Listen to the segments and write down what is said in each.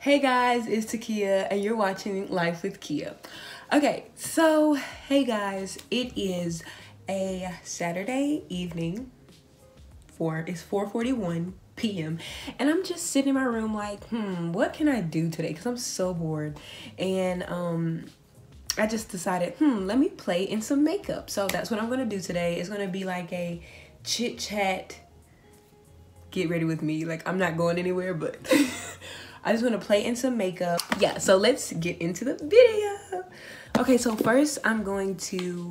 Hey guys, it's Takia and you're watching Life with Kia. Okay, so hey guys, it is a Saturday evening. It's 4:41 p.m. and I'm just sitting in my room like, what can I do today? Because I'm so bored. And I just decided, let me play in some makeup. So that's what I'm gonna do today. It's gonna be like a chit chat, get ready with me. Like, I'm not going anywhere, but I just want to play in some makeup. Yeah, so let's get into the video. Okay, so first I'm going to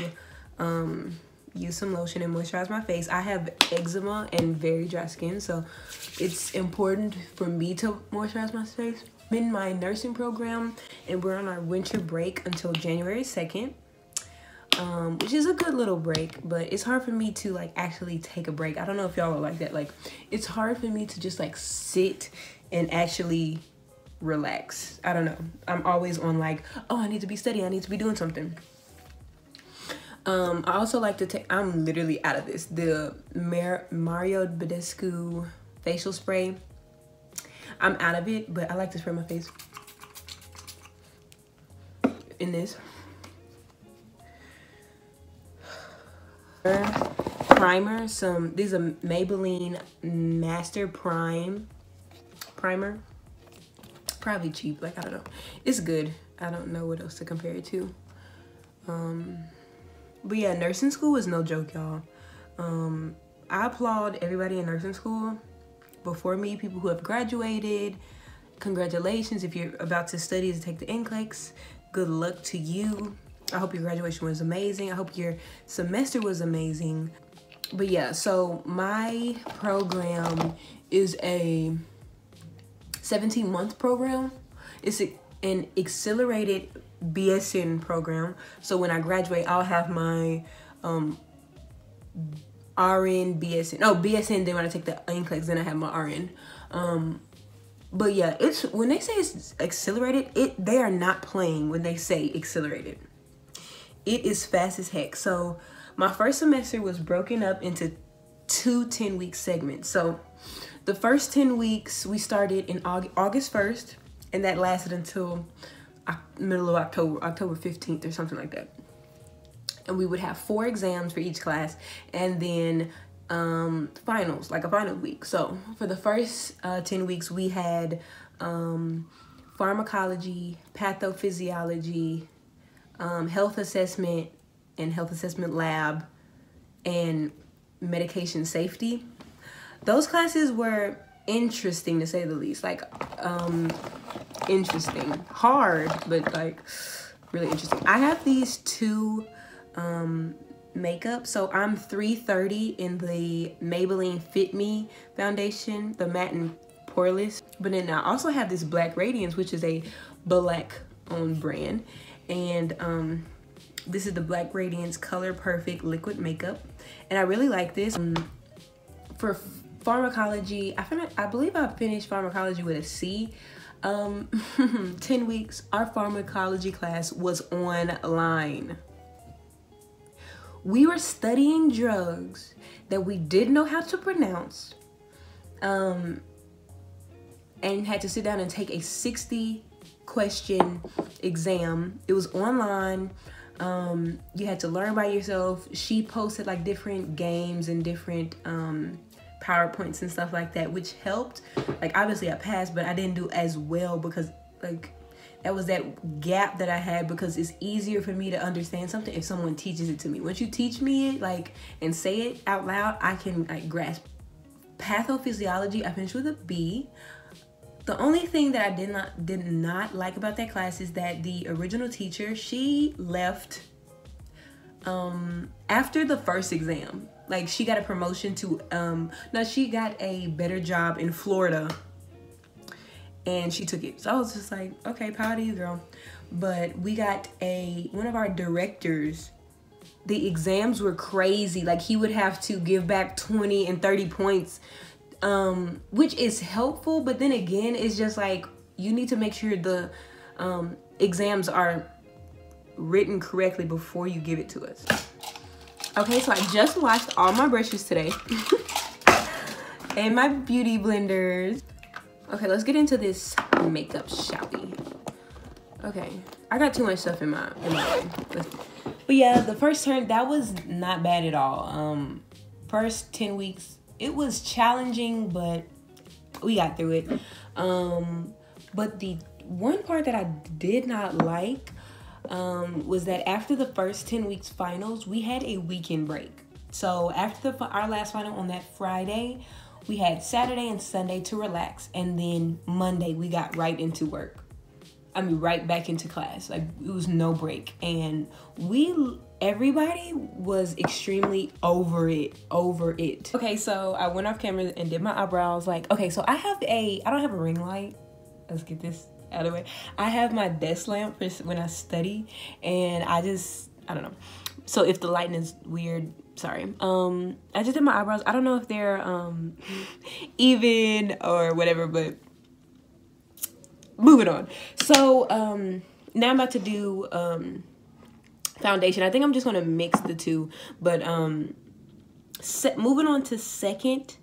use some lotion and moisturize my face. I have eczema and very dry skin, so it's important for me to moisturize my face. I'm in my nursing program and we're on our winter break until January 2nd, which is a good little break, but it's hard for me to like actually take a break. I don't know if y'all are like that. Like, it's hard for me to just like sit and actually relax. I don't know. I'm always on like, oh, I need to be studying. I need to be doing something. I also like to take, I'm literally out of this, the Mario Badescu facial spray. I'm out of it, but I like to spray my face in this. Primer, these are Maybelline Master Primer. Probably cheap, like, I don't know. It's good. I don't know what else to compare it to. But yeah, nursing school is no joke, y'all. I applaud everybody in nursing school before me, people who have graduated. Congratulations if you're about to study to take the NCLEX. Good luck to you. I hope your graduation was amazing. I hope your semester was amazing. But yeah, so my program is a 17-month program. It's an accelerated BSN program. So when I graduate, I'll have my RN, BSN. Oh, BSN, then when I take the NCLEX, then I have my RN. But yeah, it's when they say it's accelerated, they are not playing when they say accelerated. It is fast as heck. So my first semester was broken up into 2 10-week segments. So the first 10 weeks, we started in August 1st, and that lasted until middle of October 15th or something like that. And we would have 4 exams for each class, and then finals, like a final week. So for the first 10 weeks, we had pharmacology, pathophysiology, health assessment and health assessment lab, and medication safety. Those classes were interesting to say the least. Like, interesting, hard, but like really interesting. I have these 2 makeup. So I'm 330 in the Maybelline Fit Me foundation, the matte and poreless. But then I also have this black Radiance, which is a black owned brand. And this is the Black Radiance Color Perfect Liquid Makeup. And I really like this. For pharmacology, I believe I finished pharmacology with a C. 10 weeks, our pharmacology class was online. We were studying drugs that we didn't know how to pronounce, and had to sit down and take a 60-question exam. It was online. You had to learn by yourself. She posted like different games and different PowerPoints and stuff like that, which helped. Like, obviously I passed, but I didn't do as well because like that was that gap that I had, because it's easier for me to understand something if someone teaches it to me. Once you teach me it, like, and say it out loud, I can like grasp. Pathophysiology, I finished with a B. The only thing that I did not like about that class is that the original teacher, she left after the first exam. Like, she got a promotion to no, she got a better job in Florida, and she took it. So I was just like, okay, proud of you, girl. But we got one of our directors, the exams were crazy. Like, he would have to give back 20 and 30 points, which is helpful, but then again, it's just like, you need to make sure the exams are written correctly before you give it to us. Okay, so I just washed all my brushes today and my beauty blenders. Okay, let's get into this makeup, shall we? Okay, I got too much stuff in my way. But yeah, the first term, that was not bad at all. First 10 weeks, it was challenging, but we got through it. But the one part that I did not like was that after the first 10 weeks finals, we had a weekend break. So after our last final on that Friday, we had Saturday and Sunday to relax, and then Monday we got right into work. I mean, right back into class. Like, it was no break. And everybody was extremely over it. Okay, so I went off camera and did my eyebrows. Like, okay, so I don't have a ring light. Let's get this out of the way. I have my desk lamp for when I study, and I don't know. So if the lighting is weird, sorry. I just did my eyebrows. I don't know if they're even or whatever, but moving on. So now I'm about to do foundation. I think I'm just gonna mix the two, but moving on to second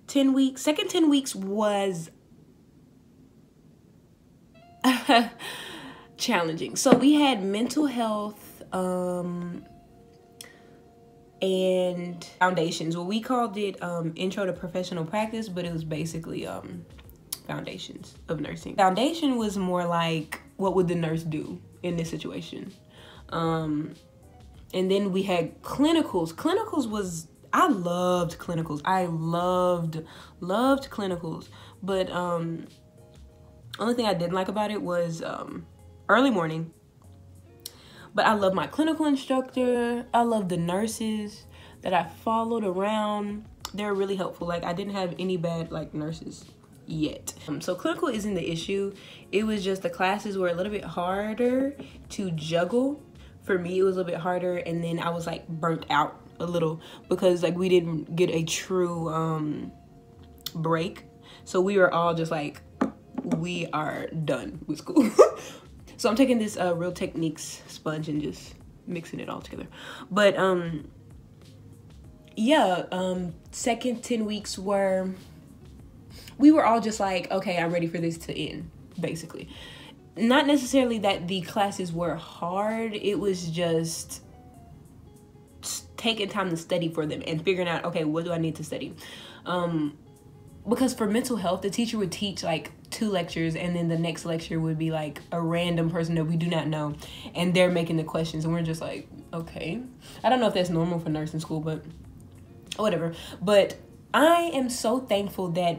10 weeks. Second 10 weeks was challenging. So we had mental health and foundations. Well, we called it intro to professional practice, but it was basically foundations of nursing. Foundation was more like, what would the nurse do in this situation? And then we had clinicals. Clinicals was, I loved clinicals. I loved clinicals. But only thing I didn't like about it was early morning. But I love my clinical instructor. I love the nurses that I followed around. They're really helpful. Like, I didn't have any bad like nurses yet. So clinical isn't the issue. It was just the classes were a little bit harder to juggle. For me, it was a little bit harder, and then I was like burnt out a little because like we didn't get a true break. So we were all just like, we are done with school. So I'm taking this Real Techniques sponge and just mixing it all together. But yeah, second 10 weeks we were all just like, okay, I'm ready for this to end, basically. Not necessarily that the classes were hard. It was just taking time to study for them and figuring out, okay, what do I need to study? Because for mental health, the teacher would teach like 2 lectures, and then the next lecture would be like a random person that we do not know, and they're making the questions, and we're just like, okay. I don't know if that's normal for nursing school, but whatever. But I am so thankful that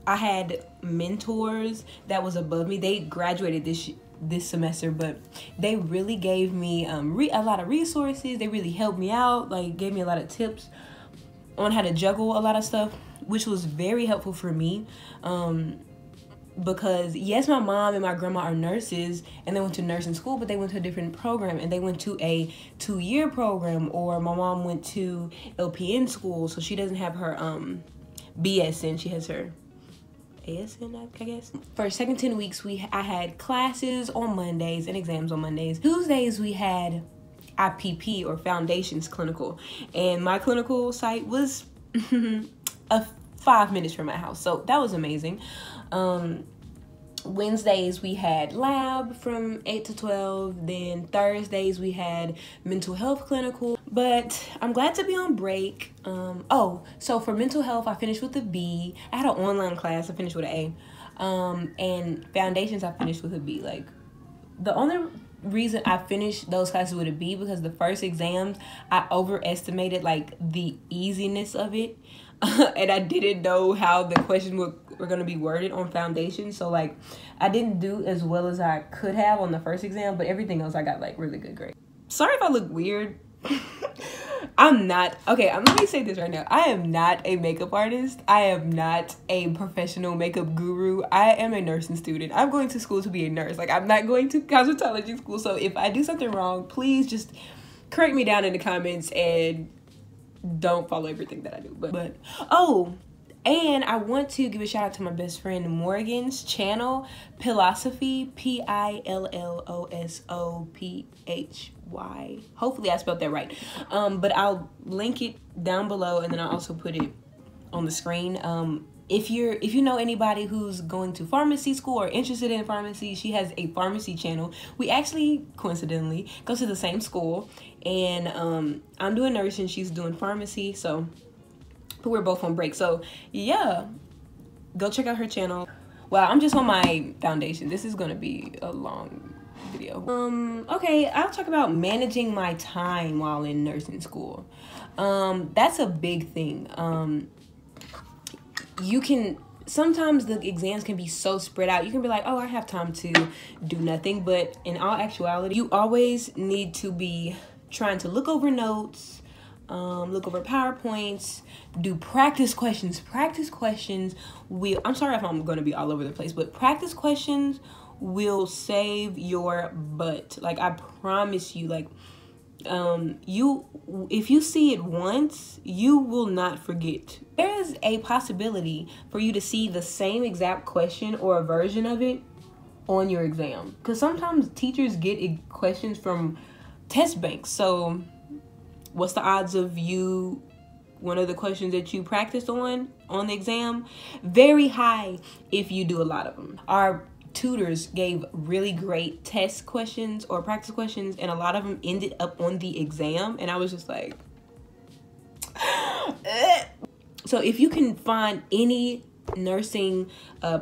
I had mentors that was above me. They graduated this semester, but they really gave me a lot of resources. They really helped me out, like gave me a lot of tips on how to juggle a lot of stuff, which was very helpful for me. Because yes, my mom and my grandma are nurses and they went to nursing school, but they went to a different program, and they went to a 2-year program, or my mom went to LPN school, so she doesn't have her BSN, she has her ASN, I guess. For second 10 weeks, I had classes on Mondays and exams on Mondays. Tuesdays we had IPP, or Foundations Clinical, and my clinical site was 5 minutes from my house, so that was amazing. Wednesdays we had lab from 8 to 12. Then Thursdays we had mental health clinical. But I'm glad to be on break. Oh, so for mental health I finished with a B. I had an online class, I finished with an A. And foundations I finished with a B. Like, the only reason I finished those classes with a B because the first exams I overestimated like the easiness of it. And I didn't know how the questions were going to be worded on foundation. So like I didn't do as well as I could have on the first exam, but everything else I got like really good grades. Sorry if I look weird. I'm not. Okay, let me say this right now. I am not a makeup artist. I am not a professional makeup guru. I am a nursing student. I'm going to school to be a nurse. Like, I'm not going to cosmetology school. So if I do something wrong, please just correct me down in the comments and don't follow everything that I do. But oh, and I want to give a shout out to my best friend Morgan's channel, Philosophy, Pilosophy. Hopefully I spelled that right. But I'll link it down below, and then I'll also put it on the screen. if you know anybody who's going to pharmacy school or interested in pharmacy, she has a pharmacy channel. We actually coincidentally go to the same school, and I'm doing nursing, she's doing pharmacy, so we're both on break. So yeah, go check out her channel. Wow, I'm just on my foundation. This is gonna be a long video. Okay, I'll talk about managing my time while in nursing school. That's a big thing. Sometimes the exams can be so spread out. You can be like, oh, I have time to do nothing. But in all actuality, you always need to be trying to look over notes, look over PowerPoints, do practice questions. Practice questions will, I'm sorry if I'm going to be all over the place, but practice questions will save your butt. Like, I promise you, like, if you see it once, you will not forget. There is a possibility for you to see the same exact question or a version of it on your exam, because sometimes teachers get questions from test banks. So what's the odds of one of the questions that you practiced on the exam? Very high if you do a lot of them. Our tutors gave really great test questions or practice questions, and a lot of them ended up on the exam, and I was just like So if you can find any nursing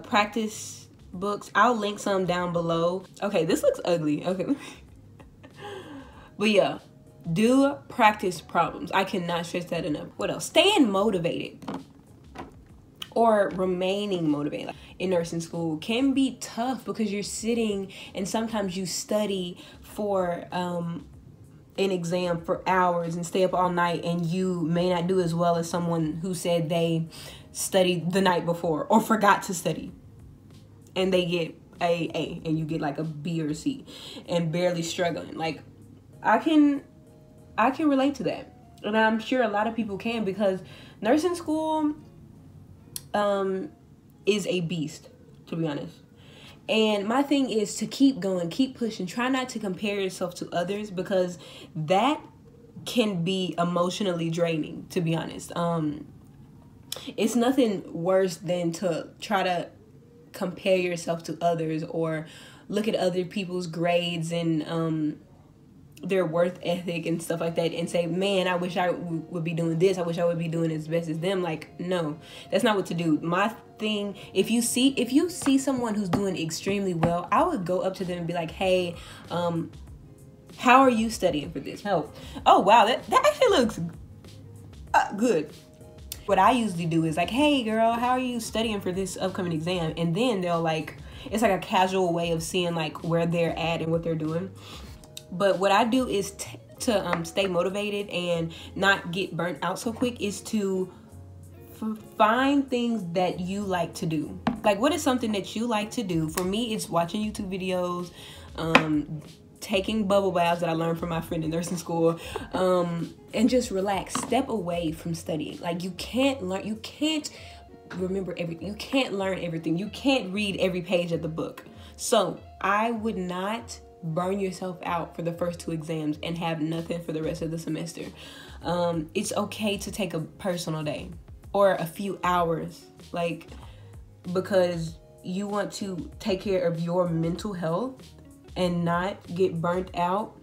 practice books, I'll link some down below. Okay, this looks ugly. Okay. But yeah, do practice problems. I cannot stress that enough. What else? Staying motivated or remaining motivated in nursing school can be tough, because you're sitting and sometimes you study for an exam for hours and stay up all night, and you may not do as well as someone who said they studied the night before or forgot to study, and they get A and you get like a B or C and barely struggling. Like, I can relate to that, and I'm sure a lot of people can, because nursing school is a beast, to be honest. And my thing is to keep going, keep pushing. Try not to compare yourself to others, because that can be emotionally draining, to be honest. It's nothing worse than to try to compare yourself to others, or look at other people's grades and their worth ethic and stuff like that, and say, man, I wish I would be doing this. I wish I would be doing as best as them. Like, no, that's not what to do. My thing, if you see someone who's doing extremely well, I would go up to them and be like, hey, how are you studying for this? Help. Oh, wow, that actually looks good. What I usually do is like, hey girl, how are you studying for this upcoming exam? And then they'll like, it's like a casual way of seeing like where they're at and what they're doing. But what I do is to stay motivated and not get burnt out so quick is to find things that you like to do. Like, what is something that you like to do? For me, it's watching YouTube videos, taking bubble baths that I learned from my friend in nursing school, and just relax. Step away from studying. Like, you can't remember everything. You can't learn everything. You can't read every page of the book. So I would not burn yourself out for the first 2 exams and have nothing for the rest of the semester. It's okay to take a personal day or a few hours, like, because you want to take care of your mental health and not get burnt out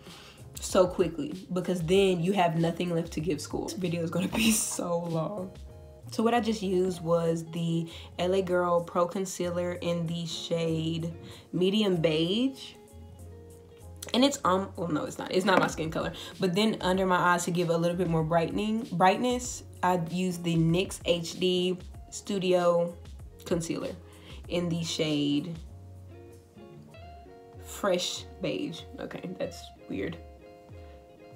so quickly, because then you have nothing left to give school. This video is going to be so long. So what I just used was the LA Girl Pro Concealer in the shade Medium Beige. And it's well, no, it's not my skin color. But then under my eyes, to give a little bit more brightness, I used the NYX HD Studio Concealer in the shade Fresh Beige. Okay, that's weird.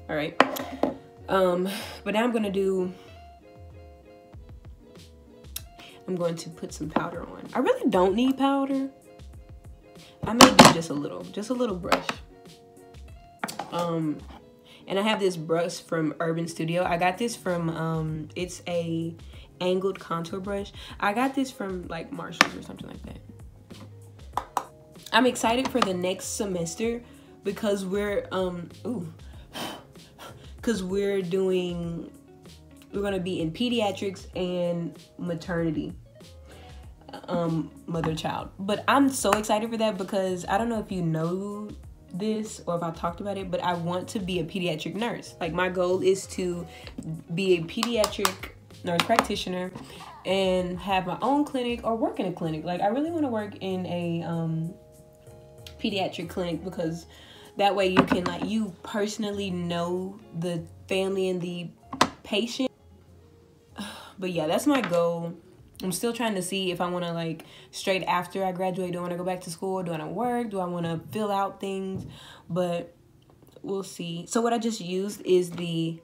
All right. But now I'm going to put some powder on. I really don't need powder. I may do just a little brush. And I have this brush from Urban Studio. I got this from, it's a angled contour brush. I got this from like Marshalls or something like that. I'm excited for the next semester because we're gonna be in pediatrics and maternity. mother child. But I'm so excited for that because I don't know if you know this or if I talked about it, but I want to be a pediatric nurse. Like, my goal is to be a pediatric nurse practitioner and have my own clinic or work in a clinic. Like, I really want to work in a pediatric clinic because that way you can, like, you personally know the family and the patient. But yeah, that's my goal. I'm still trying to see if I want to, like, straight after I graduate, do I want to go back to school? Do I want to work? Do I want to fill out things? But we'll see. So what I just used is the...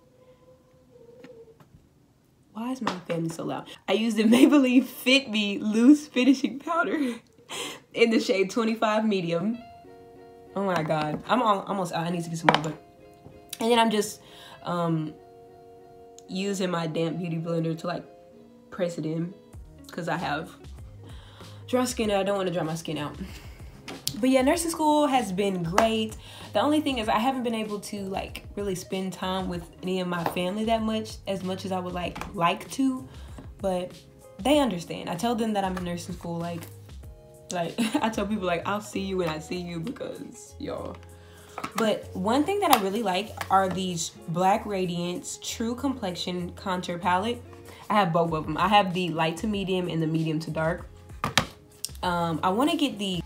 Why is my family so loud? I used the Maybelline Fit Me Loose Finishing Powder in the shade 25 Medium. Oh my God. I'm almost out. I need to get some more. And then I'm just using my damp beauty blender to, like, press it in. Because I have dry skin and I don't want to dry my skin out. But yeah, nursing school has been great. The only thing is I haven't been able to, like, really spend time with any of my family that much as I would like to. But they understand. I tell them that I'm in nursing school, like I tell people, like, I'll see you when I see you because y'all. But one thing that I really like are these Black Radiance True Complexion Contour Palette. I have both of them. I have the light to medium and the medium to dark. I want to get the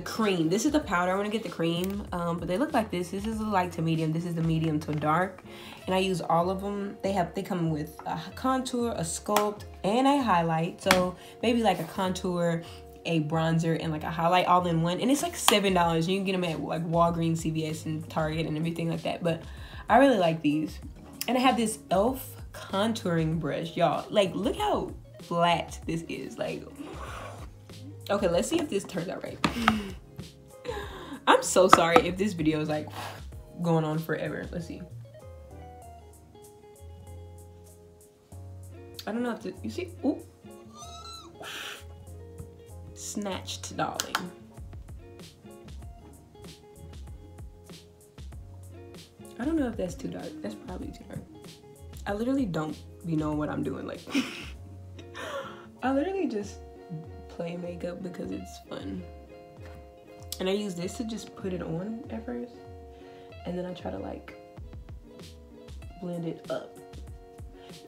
cream. This is the powder. I want to get the cream. But they look like this. This is the light to medium. This is the medium to dark. And I use all of them. They come with a contour, a sculpt, and a highlight. So maybe like a contour, a bronzer, and like a highlight all in one. And it's like $7. You can get them at like Walgreens, CVS, and Target and everything like that. But I really like these. And I have this e.l.f. contouring brush, y'all. Like, look how flat this is. Like, okay, let's see if this turns out right. I'm so sorry if this video is like going on forever. Let's see. I don't know if you see. Ooh. Snatched, darling. I don't know if that's too dark. That's probably too dark. I literally don't be knowing what I'm doing. Like, I literally just play makeup because it's fun. And I use this to just put it on at first. And then I try to, like, blend it up.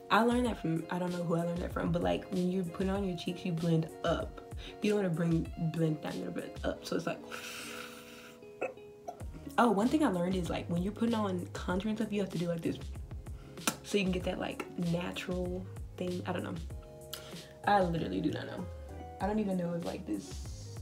I learned that from, I don't know who I learned that from, but, like, when you put it on your cheeks, you blend up. You don't want to blend down, you want to blend up. So it's like... Oh, one thing I learned is, like, when you're putting on contour and stuff, you have to do like this. So you can get that, like, natural thing. I don't know. I literally do not know. I don't even know if, like, this...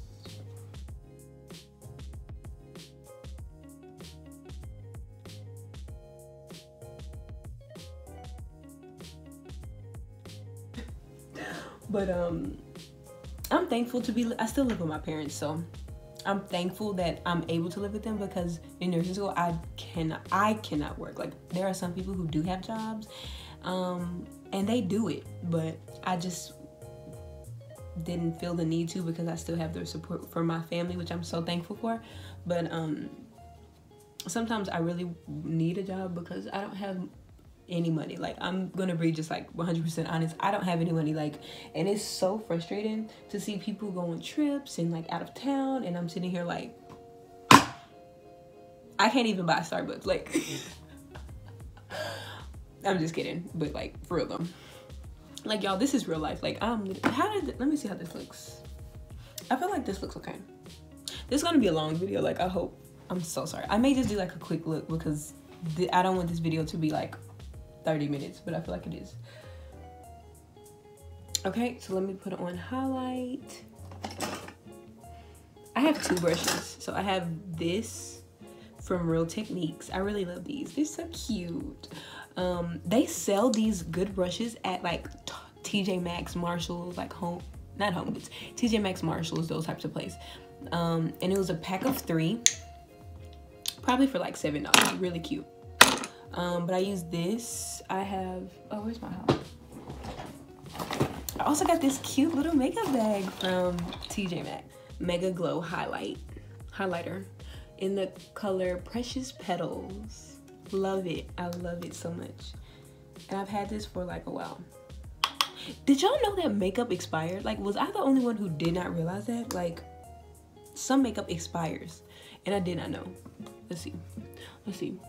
But, I'm thankful to be... I still live with my parents, so... I'm thankful that I'm able to live with them because in nursing school, I cannot work. Like, there are some people who do have jobs, and they do it, but I just didn't feel the need to because I still have their support for my family, which I'm so thankful for. But sometimes I really need a job because I don't have any money. Like, I'm gonna be just like 100% honest, I don't have any money. Like, and it's so frustrating to see people go on trips and like out of town, and I'm sitting here like, I can't even buy Starbucks. Like, I'm just kidding, but like, for real though, like, y'all, this is real life. Like, let me see how this looks. I feel like this looks okay. This is gonna be a long video. Like, I hope. I'm so sorry. I may just do like a quick look because I don't want this video to be like 30 minutes, but I feel like it is. Okay, so let me put on highlight. I have two brushes. So I have this from Real Techniques. I really love these. They're so cute. They sell these good brushes at like TJ Maxx, Marshalls, like not Home Goods, TJ Maxx, Marshalls, those types of places. And it was a pack of 3, probably for like $7. Really cute. But I use this. I have, oh, where's my highlight? I also got this cute little makeup bag from TJ Maxx. Mega Glow highlighter in the color Precious Petals. Love it. I love it so much. And I've had this for like a while. Did y'all know that makeup expired? Like, was I the only one who did not realize that? Like, some makeup expires, and I did not know. Let's see. Let's see.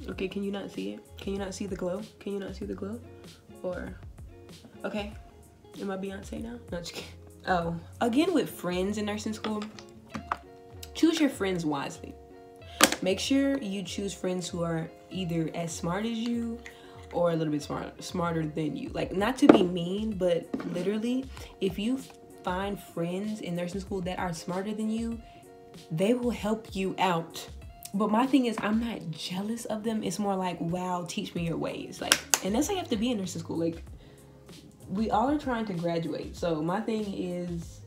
Okay, can you not see it? Can you not see the glow? Can you not see the glow? Or, okay. Am I Beyonce now? No, just kidding. Oh, again with friends in nursing school, choose your friends wisely. Make sure you choose friends who are either as smart as you or a little bit smarter than you. Like, not to be mean, but literally, if you find friends in nursing school that are smarter than you, they will help you out. But my thing is, I'm not jealous of them. It's more like, wow, teach me your ways. Like, and that's how you have to be in nursing school. Like, we all are trying to graduate. So my thing is,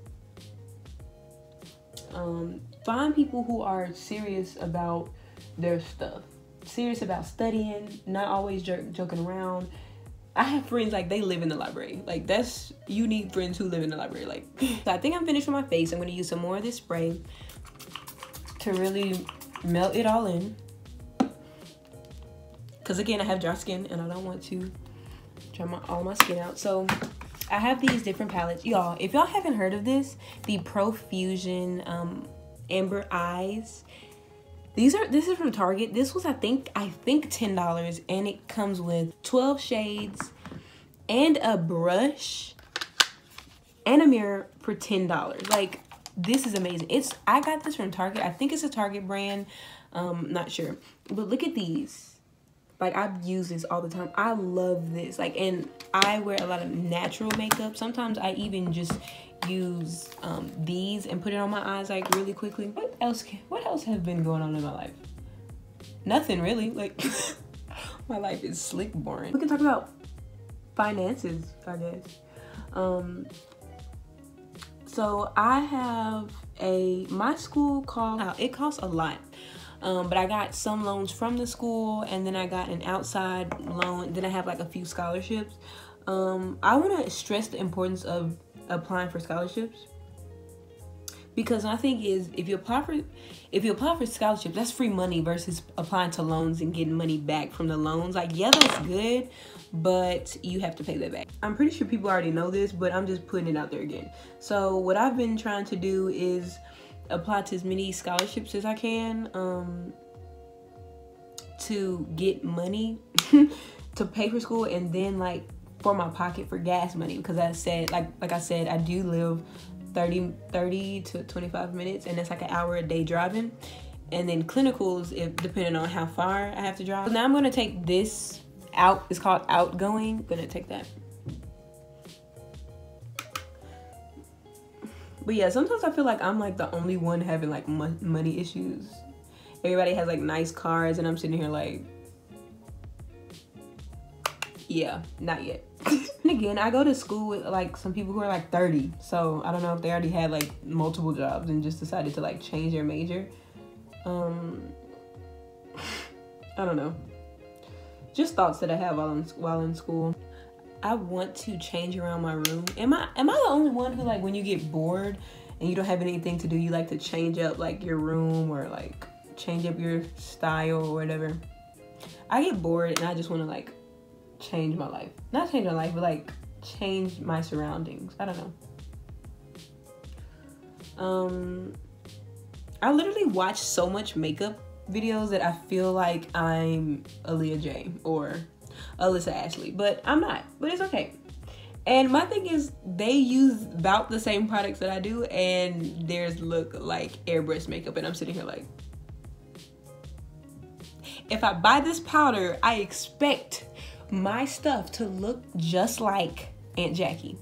find people who are serious about their stuff. Serious about studying, not always joking around. I have friends, like, they live in the library. Like, you need friends who live in the library. Like, so I think I'm finished with my face. I'm going to use some more of this spray to really melt it all in. Because, again, I have dry skin, and I don't want to dry all my skin out. So I have these different palettes. Y'all, if y'all haven't heard of this, the Profusion Amber Eyes. This is from Target. This was I think $10, and it comes with 12 shades and a brush and a mirror for $10. Like, this is amazing. I got this from Target. I think it's a Target brand. Not sure. But look at these. Like, I use this all the time. I love this. Like, and I wear a lot of natural makeup. Sometimes I even just use these and put it on my eyes, like, really quickly. What else has been going on in my life? Nothing really. Like, my life is slick boring. We can talk about finances, I guess. So I have my school it costs a lot. But I got some loans from the school, and then I got an outside loan. Then I have like a few scholarships. I want to stress the importance of applying for scholarships, because my thing is, if you apply for scholarships, that's free money versus applying to loans and getting money back from the loans. Like, yeah, that's good, but you have to pay that back. I'm pretty sure people already know this, but I'm just putting it out there again. So what I've been trying to do is apply to as many scholarships as I can to get money to pay for school, and then, like, for my pocket for gas money, because I said, like I said, I do live 30 to 25 minutes, and it's like an hour a day driving. And then clinicals, depending on how far I have to drive. So now I'm gonna take this out. It's called Outgoing. I'm gonna take that. But yeah, sometimes I feel like I'm like the only one having like money issues. Everybody has like nice cars, and I'm sitting here like, yeah, not yet. And again, I go to school with like some people who are like 30. So I don't know if they already had like multiple jobs and just decided to like change their major. I don't know. Just thoughts that I have while in school. I want to change around my room. Am I the only one who, like, when you get bored and you don't have anything to do, you like to change up like your room, or like change up your style or whatever? I get bored and I just want to like change my life. Not change my life, but like change my surroundings. I don't know. I literally watch so much makeup videos that I feel like I'm Aaliyah J or Alyssa Ashley, but I'm not. But it's okay. And my thing is, they use about the same products that I do, and theirs look like airbrush makeup, and I'm sitting here like, if I buy this powder, I expect my stuff to look just like Aunt Jackie.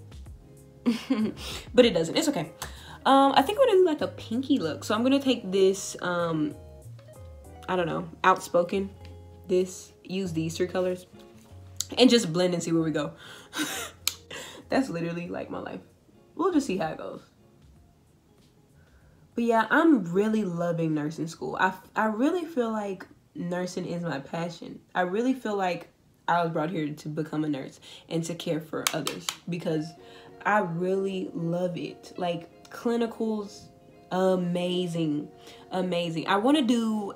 But it doesn't. It's okay. I think I'm gonna do like a pinky look. So I'm gonna take this, I don't know, Outspoken. Use these three colors and just blend and see where we go. That's literally like my life. We'll just see how it goes. But yeah, I'm really loving nursing school. I really feel like nursing is my passion. I really feel like I was brought here to become a nurse and to care for others, because I really love it. Like, clinicals, amazing. I want to do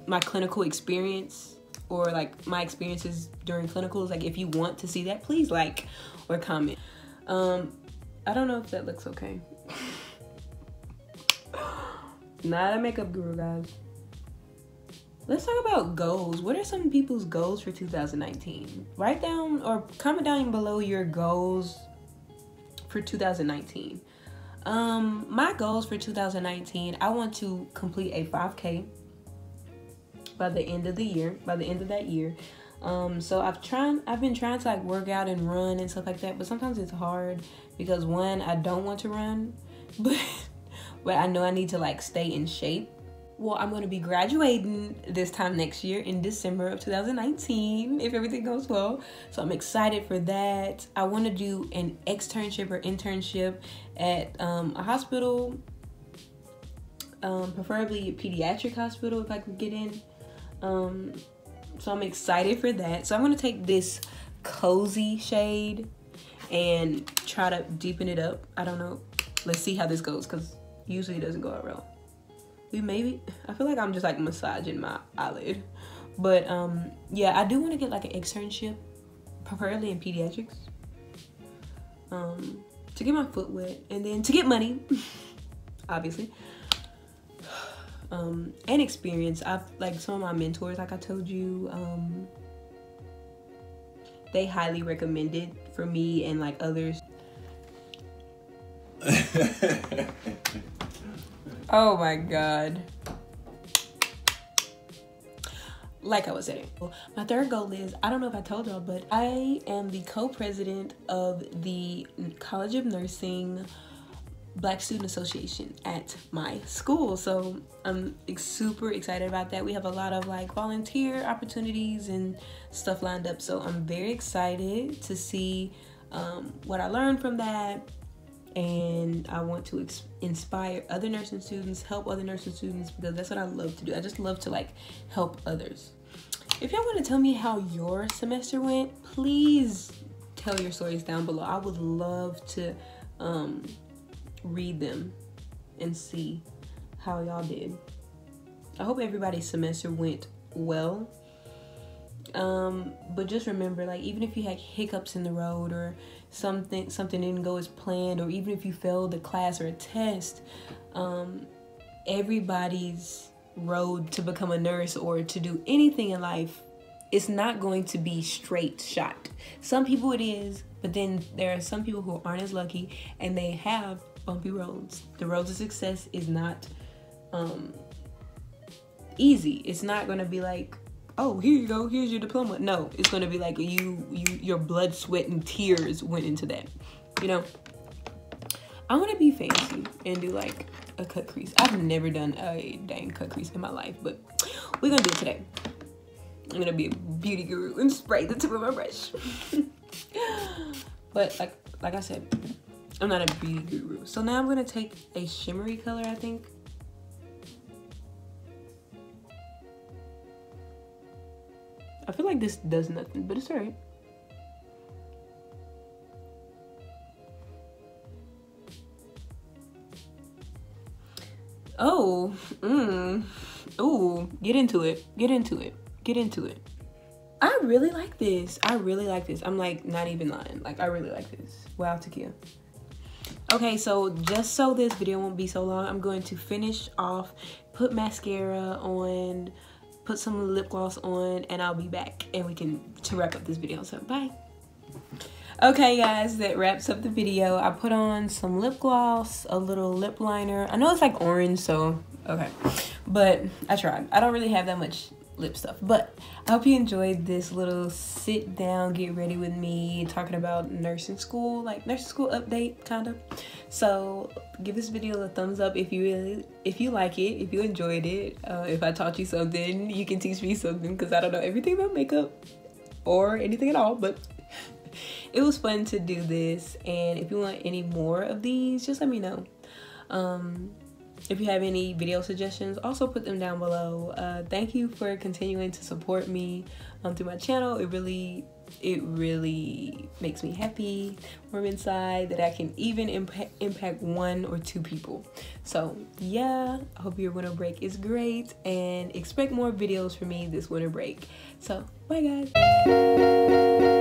my clinical experience or like my experiences during clinicals. Like if you want to see that, please like or comment. I don't know if that looks okay. Not a makeup guru, guys. Let's talk about goals. What are some people's goals for 2019? Write down or comment down below your goals for 2019. My goals for 2019, I want to complete a 5K by the end of the year, by the end of that year. So I've been trying to like work out and run and stuff like that, but sometimes it's hard because one, I don't want to run, but I know I need to like stay in shape. Well, I'm going to be graduating this time next year in December of 2019, if everything goes well. So I'm excited for that. I want to do an externship or internship at a hospital, preferably a pediatric hospital if I can get in. So I'm excited for that. So I'm going to take this cozy shade and try to deepen it up. I don't know. Let's see how this goes because usually it doesn't go out well. I feel like I'm just like massaging my eyelid, but yeah, I do want to get like an externship, preferably in pediatrics, to get my foot wet and then to get money, obviously, and experience. I've like some of my mentors, like I told you, they highly recommend it for me and like others. Oh my God. Like I was saying, my third goal is, I don't know if I told y'all, but I am the co-president of the College of Nursing Black Student Association at my school. So I'm super excited about that. We have a lot of like volunteer opportunities and stuff lined up. So I'm very excited to see what I learned from that. And I want to inspire other nursing students, help other nursing students, because that's what I love to do. I just love to like help others. If y'all want to tell me how your semester went, please tell your stories down below. I would love to read them and see how y'all did. I hope everybody's semester went well. But just remember, like, even if you had hiccups in the road or something didn't go as planned, or even if you failed a class or a test, everybody's road to become a nurse or to do anything in life, it's not going to be straight shot. Some people it is, but then there are some people who aren't as lucky and they have bumpy roads. The road to success is not easy. It's not going to be like, oh, here you go, here's your diploma. No, it's going to be like your blood, sweat, and tears went into that, you know? I want to be fancy and do like a cut crease. I've never done a dang cut crease in my life, but we're going to do it today. I'm going to be a beauty guru and spray the tip of my brush. But like I said, I'm not a beauty guru. So now I'm going to take a shimmery color, I think. I feel like this does nothing, but it's alright. Oh, ooh, get into it. I really like this. I'm like not even lying. Like I really like this. Wow, Takia. Okay, so just so this video won't be so long, I'm going to finish off, put mascara on, put some lip gloss on, and I'll be back and we can wrap up this video. So bye. Okay guys, that wraps up the video. I put on some lip gloss, a little lip liner. I know it's like orange, so okay, but I tried. I don't really have that much lip stuff, but I hope you enjoyed this little sit down, get ready with me, talking about nursing school, like nursing school update kind of. So give this video a thumbs up if you like it, if you enjoyed it. If I taught you something, you can teach me something, because I don't know everything about makeup or anything at all, but it was fun to do this. And if you want any more of these, just let me know. If you have any video suggestions, also put them down below. Thank you for continuing to support me through my channel. It really it really makes me happy, warm inside, that I can even impact 1 or 2 people. So yeah, I hope your winter break is great, and expect more videos from me this winter break. So bye guys.